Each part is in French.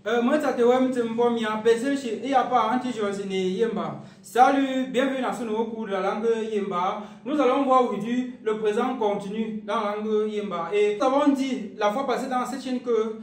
Moi, ça te Salut, bienvenue dans ce nouveau cours de la langue Yemba. Nous allons voir aujourd'hui le présent continu dans la langue Yemba. Et nous avons dit la fois passée dans cette chaîne que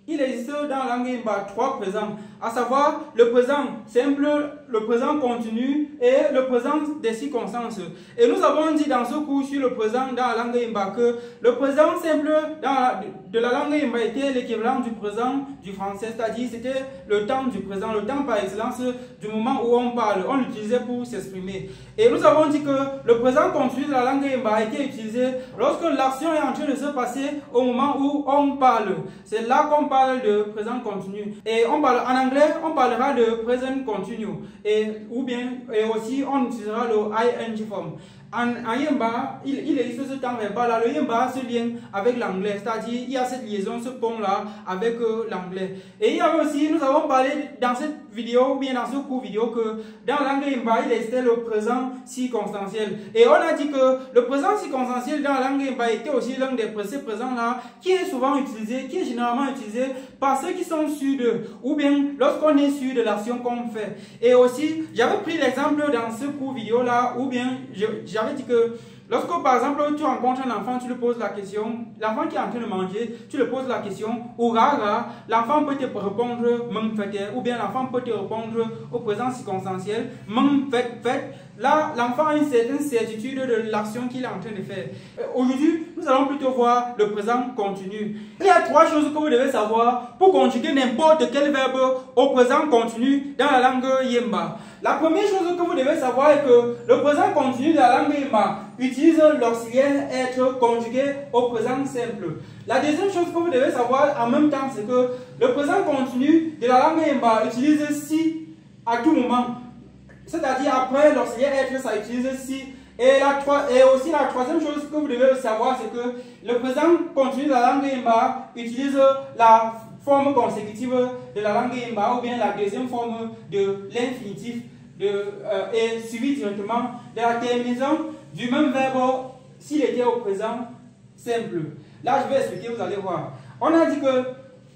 il existe dans la langue Yemba trois présents, à savoir le présent simple, le présent continu et le présent des circonstances. Et nous avons dit dans ce cours sur le présent dans la langue Yemba que le présent simple de la langue Yemba était l'équivalent du présent du français, c'est-à-dire c'était le temps du présent, le temps par excellence du moment où on parle, on l'utilisait pour s'exprimer. Et nous avons dit que le présent continu de la langue Yemba a été utilisé lorsque l'action est en train de se passer au moment où on parle. C'est là qu'on parle de présent continu. Et on parle en anglais, on parlera de present continue. Et aussi on utilisera le ing form. En Yemba, il existe ce temps verbal là. Le Yemba se lien avec l'anglais, c'est-à-dire il y a cette liaison, ce pont là avec l'anglais. Et il y a aussi, nous avons parlé dans cette vidéo ou bien dans ce cours vidéo que dans la langue Yemba, il existait le présent circonstanciel. Et on a dit que le présent circonstanciel dans la langue Yemba était aussi l'un des présents là qui est souvent utilisé, qui est généralement utilisé par ceux qui sont sûrs de, ou bien lorsqu'on est sûr de l'action qu'on fait. Et aussi, j'avais pris l'exemple dans ce cours vidéo là, ou bien j'avais dit que lorsque par exemple tu rencontres un enfant, tu lui poses la question, l'enfant qui est en train de manger, tu lui poses la question, ou rara, l'enfant peut te répondre même fait, ou bien l'enfant peut te répondre au présent circonstanciel, même fait. Là, l'enfant a une certaine certitude de l'action qu'il est en train de faire. Aujourd'hui, nous allons plutôt voir le présent continu. Il y a trois choses que vous devez savoir pour conjuguer n'importe quel verbe au présent continu dans la langue Yemba. La première chose que vous devez savoir est que le présent continu de la langue Yemba utilise l'auxiliaire être conjugué au présent simple. La deuxième chose que vous devez savoir en même temps, c'est que le présent continu de la langue Yemba utilise si à tout moment. C'est-à-dire après l'auxiliaire être, ça utilise si. Et aussi la troisième chose que vous devez savoir, c'est que le présent continu de la langue Yemba utilise la forme consécutive de la langue Yemba, ou bien la deuxième forme de l'infinitif et suivi directement de la terminaison du même verbe s'il était au présent simple. Là, je vais expliquer, vous allez voir. On a dit que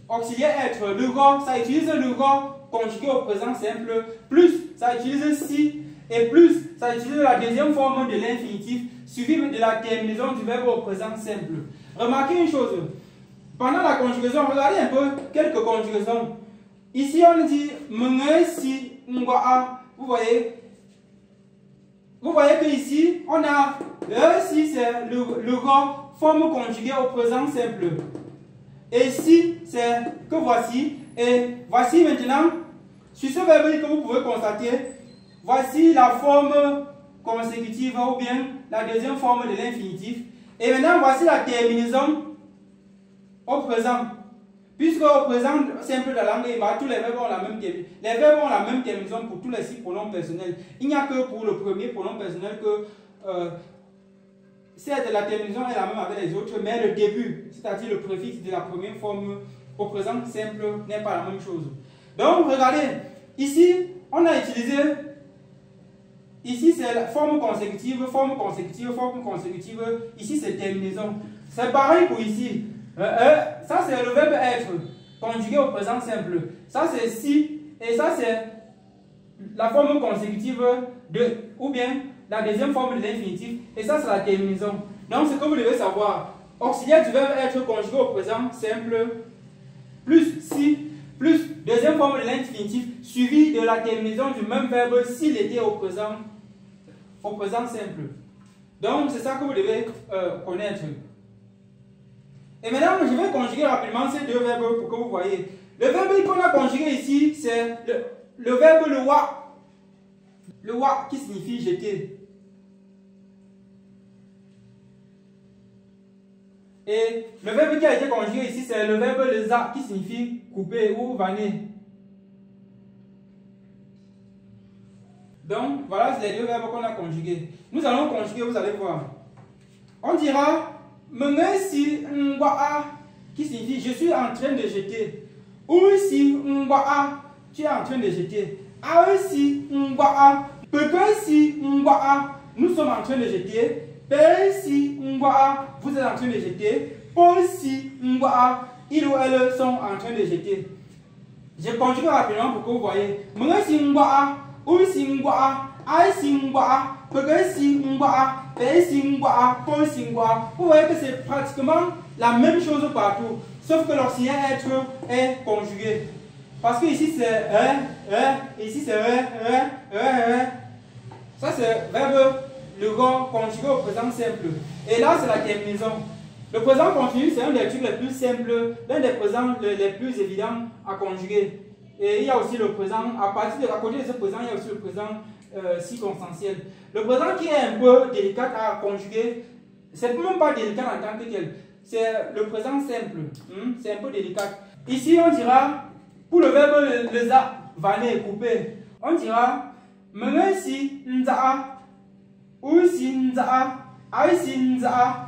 auxiliaire être, le ro, ça utilise le ro conjugué au présent simple, plus ça utilise si, et plus ça utilise la deuxième forme de l'infinitif suivi de la terminaison du verbe au présent simple. Remarquez une chose, pendant la conjugaison, regardez un peu quelques conjugaisons. Ici on dit menge si ngwa. Vous voyez que ici on a si c'est le ro, forme conjuguée au présent simple, et si c'est que voici. Et voici maintenant, sur ce verbe que vous pouvez constater, voici la forme consécutive ou bien la deuxième forme de l'infinitif. Et maintenant, voici la terminaison au présent. Puisque au présent simple de la langue Yemba, tous les verbes ont la même terminaison. Les verbes ont la même terminaison pour tous les six pronoms personnels. Il n'y a que pour le premier pronom personnel que certes la terminaison est la même avec les autres, mais le début, c'est-à-dire le préfixe de la première forme au présent simple n'est pas la même chose. Donc, regardez, ici, on a utilisé, ici c'est la forme consécutive, ici c'est terminaison. C'est pareil pour ici. Ça c'est le verbe être, conjugué au présent simple. Ça c'est si, et ça c'est la forme consécutive ou bien la deuxième forme de l'infinitif, et ça c'est la terminaison. Donc, ce que vous devez savoir, auxiliaire du verbe être conjugué au présent simple, plus si, plus deuxième forme de l'infinitif, suivi de la terminaison du même verbe s'il était au présent simple. Donc, c'est ça que vous devez connaître. Et maintenant, je vais conjuguer rapidement ces deux verbes pour que vous voyez. Le verbe qu'on a conjugué ici, c'est le verbe le wa. Le wa qui signifie jeter. Et le verbe qui a été conjugué ici, c'est le verbe le za qui signifie couper ou vanner. Donc, voilà les deux verbes qu'on a conjugués. Nous allons conjuguer, vous allez voir. On dira menge si ngwa qui signifie je suis en train de jeter. Ou si ngwa tu es en train de jeter. A si ngwa peke si ngwa nous sommes en train de jeter. Si vous êtes en train de jeter. Si il ou elle sont en train de jeter. Je conjugue rapidement pour que vous voyez. Mwenye si ngwa, ou si ngwa, ai si ngwa, pege si ngwa, pe si ngwa, po si ngwa. Vous voyez que c'est pratiquement la même chose partout, sauf que l'ancien être est conjugué. Parce que ici c'est ici c'est Ça c'est verbe le corps conjugué au présent simple. Et là c'est la terminaison. Le présent continu, c'est un des trucs les plus simples, l'un des présents les plus évidents à conjuguer. Et il y a aussi le présent, à côté de ce présent, il y a aussi le présent circonstanciel. Le présent qui est un peu délicat à conjuguer, c'est même pas délicat en tant que tel, c'est le présent simple. C'est un peu délicat. Ici, on dira, pour le verbe le za, vaner, couper, on dira, mene si nza, ou si nza, ai si nza.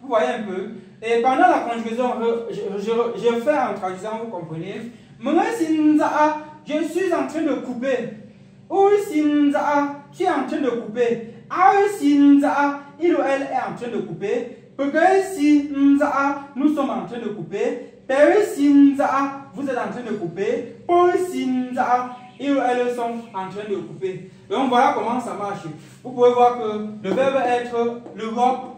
Vous voyez un peu. Et pendant la conjugaison, je fais en traduisant, vous comprenez. Je suis en train de couper. Tu es en train de couper. Il ou elle est en train de couper. Nous sommes en train de couper. Vous êtes en train de couper. Ils ou elles sont en train de couper. Donc voilà comment ça marche. Vous pouvez voir que le verbe être, le verbe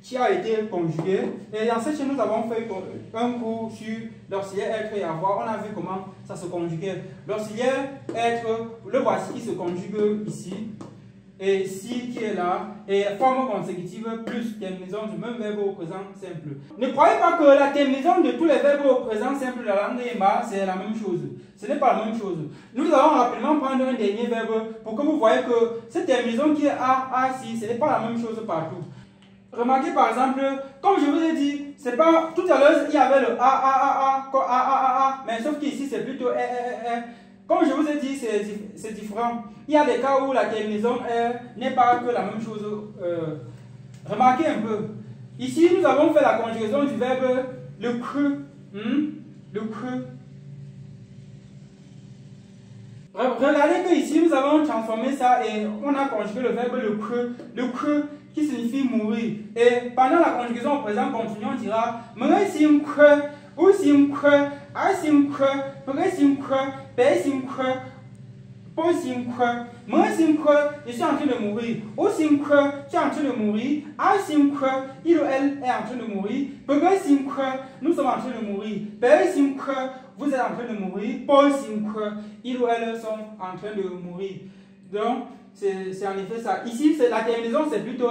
qui a été conjugué. Et dans cette chaîne, nous avons fait un cours sur l'auxiliaire être et avoir. On a vu comment ça se conjuguait. L'auxiliaire être, le voici qui se conjugue ici. Et si qui est là, et forme consécutive plus terminaison du même verbe au présent simple. Ne croyez pas que la terminaison de tous les verbes au présent simple de la langue Yemba, c'est la même chose. Ce n'est pas la même chose. Nous allons rapidement prendre un dernier verbe pour que vous voyez que cette terminaison qui est A, si, ce n'est pas la même chose partout. Remarquez par exemple, comme je vous ai dit, c'est pas tout à l'heure il y avait le A, mais sauf qu'ici c'est plutôt Comme je vous ai dit, c'est différent. Il y a des cas où la terminaison n'est pas que la même chose. Remarquez un peu. Ici, nous avons fait la conjugaison du verbe le cru. Le cru. Regardez que ici, nous avons transformé ça et on a conjugué le verbe le cru. Le cru qui signifie mourir. Et pendant la conjugaison au présent continu, on dira Mene sim cru, ou sim cru, a sim cru, pere sim cru, pe sim cru, po sim cru, me sim cru, je suis en train de mourir. Ou sim cru, tu es en train de mourir. A sim cru, il ou elle est en train de mourir. Pere sim cru, nous sommes en train de mourir. Pe sim cru, vous êtes en train de mourir. Po sim cru, il ou elle sont en train de mourir. Donc, c'est en effet ça. Ici, la terminaison, c'est plutôt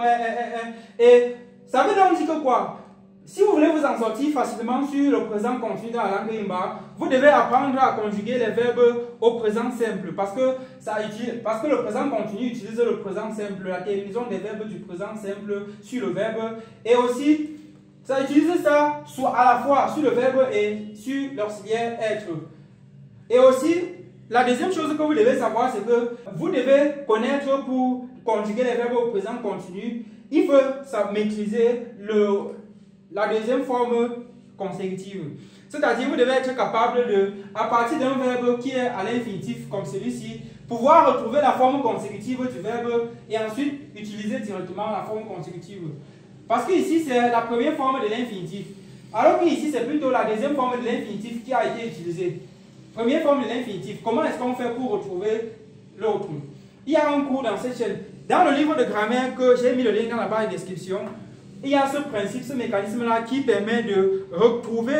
et ça veut donc dire que quoi? Si vous voulez vous en sortir facilement sur le présent continu dans la langue Yemba, vous devez apprendre à conjuguer les verbes au présent simple. Parce que le présent continu utilise le présent simple, la terminaison des verbes du présent simple sur le verbe. Et aussi, ça utilise ça soit à la fois sur le verbe et sur l'auxiliaire être. Et aussi, la deuxième chose que vous devez savoir, c'est que vous devez connaître pour conjuguer les verbes au présent continu, il faut maîtriser la deuxième forme consécutive. C'est-à-dire, vous devez être capable de, à partir d'un verbe qui est à l'infinitif comme celui-ci, pouvoir retrouver la forme consécutive du verbe et ensuite utiliser directement la forme consécutive. Parce qu'ici, c'est la première forme de l'infinitif. Alors qu'ici, c'est plutôt la deuxième forme de l'infinitif qui a été utilisée. Première forme de l'infinitif. Comment est-ce qu'on fait pour retrouver l'autre? Il y a un cours dans cette chaîne. Dans le livre de grammaire que j'ai mis le lien dans la barre de description, il y a ce principe, ce mécanisme-là qui permet de retrouver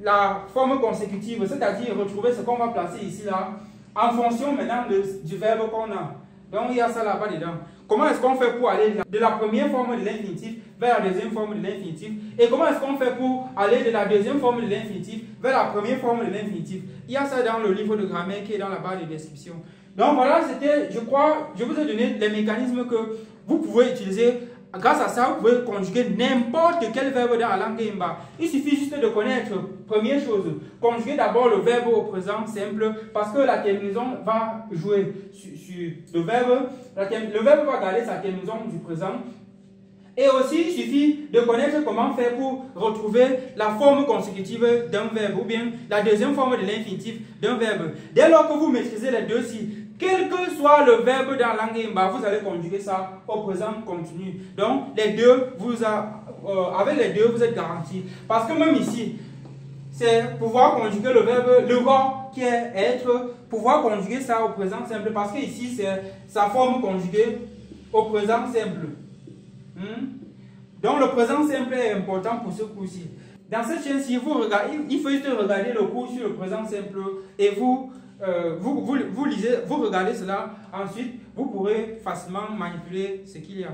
la forme consécutive, c'est-à-dire retrouver ce qu'on va placer ici, là, en fonction maintenant du verbe qu'on a. Donc il y a ça là-bas dedans. Comment est-ce qu'on fait pour aller de la première forme de l'infinitif vers la deuxième forme de l'infinitif? Et comment est-ce qu'on fait pour aller de la deuxième forme de l'infinitif vers la première forme de l'infinitif? Il y a ça dans le livre de grammaire qui est dans la barre de description. Donc voilà, c'était, je crois, je vous ai donné les mécanismes que vous pouvez utiliser. Grâce à ça, vous pouvez conjuguer n'importe quel verbe dans la langue Yemba. Il suffit juste de connaître, première chose, conjuguer d'abord le verbe au présent simple parce que la terminaison va jouer sur le verbe. Le verbe va garder sa terminaison du présent. Et aussi, il suffit de connaître comment faire pour retrouver la forme consécutive d'un verbe ou bien la deuxième forme de l'infinitif d'un verbe. Dès lors que vous maîtrisez les deux-ci, Quel que soit le verbe dans la langue Yemba, vous allez conjuguer ça au présent continu. Donc, les deux, avec les deux, vous êtes garanti. Parce que même ici, c'est pouvoir conjuguer le verbe le roi qui est être, pouvoir conjuguer ça au présent simple. Parce que ici, c'est sa forme conjuguée au présent simple. Donc, le présent simple est important pour ce cours-ci. Dans cette chaîne-ci, il faut juste regarder le cours sur le présent simple et vous regardez cela. Ensuite, vous pourrez facilement manipuler ce qu'il y a.